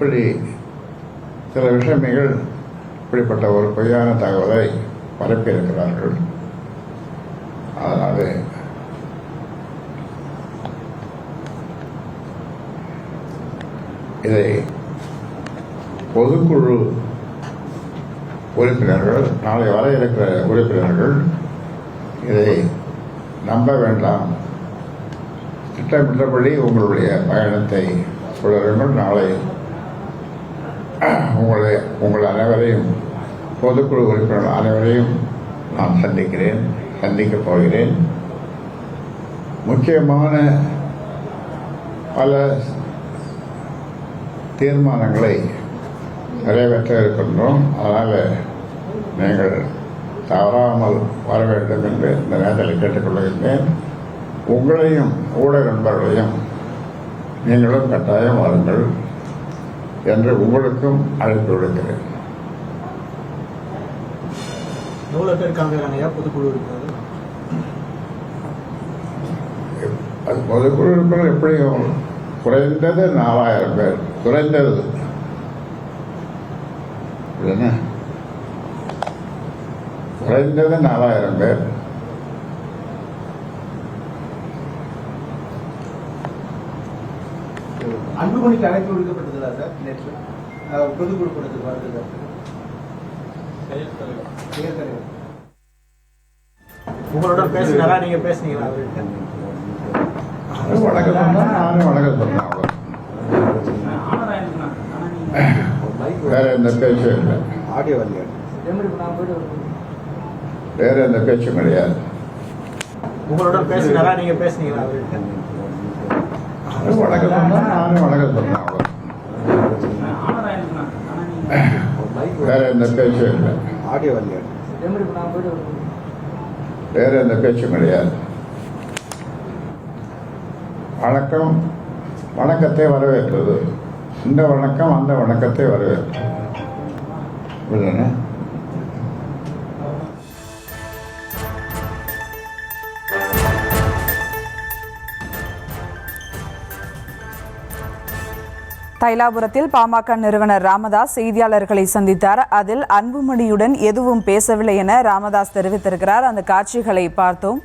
இப்படி சில விஷயங்கள் இப்படிப்பட்ட ஒரு பொய்யான தகவலை பரப்பியிருக்கிறார்கள். அதனாலே இதை பொதுக்குழு உறுப்பினர்கள், நாளை வர இருக்கிற உறுப்பினர்கள் இதை நம்ப வேண்டாம். திட்டமிட்டபடி உங்களுடைய பயணத்தை தொடருங்கள். நாளை உங்கள் அனைவரையும், பொதுக்குழு உறுப்பினர்கள் அனைவரையும் நான் சந்திக்கப் போகிறேன். முக்கியமான பல தீர்மானங்களை நிறைவேற்ற இருக்கின்றோம். அதனால் நீங்கள் தவறாமல் வர வேண்டும் என்று இந்த நேரத்தில் கேட்டுக்கொள்கின்றேன். உங்களையும் ஊடக நண்பர்களையும் நீங்களும் கட்டாயம் வாருங்கள் என்று உங்களுக்கும் அழைப்பு விடுக்கிறேன். அது பொதுக்குழு உறுப்பினர் எப்படியும் குறைந்தது 4000 பேர், குறைந்தது குறைந்தது 4000 பேர். அன்புமணிக்கு அழைப்பு விடுக்கப்பட்டதா சார்? நேற்று பொதுக்குழு கூட்டத்துக்கு வருது. உங்களோட பேசுனாரா? நீங்க பேசுனீங்களா? வணக்கம் சொன்னா நானும் வணக்கம் சொன்னேன். வேற எந்த பேச்சும் இல்லை. வேற எந்த பேச்சும் கிடையாது. உங்களோட பேசுனாரா? நீங்க பேசுனீங்களா? வணக்கம் சொன்னா நானும் வணக்கம் சொன்னேன். வேற எந்த பேச்சும் இல்லை. வேற எந்த பேச்சும் கிடையாது. வணக்கம், வணக்கத்தை வரவேற்றது. இந்த வணக்கம் அந்த வணக்கத்தை வரவேற்றது. தைலாபுரத்தில் பாமக நிறுவனர் ராமதாஸ் செய்தியாளர்களை சந்தித்தார். அதில் அன்புமணியுடன் எதுவும் பேசவில்லை என ராமதாஸ் தெரிவித்திருக்கிறார். அந்த காட்சிகளை பார்த்தோம்.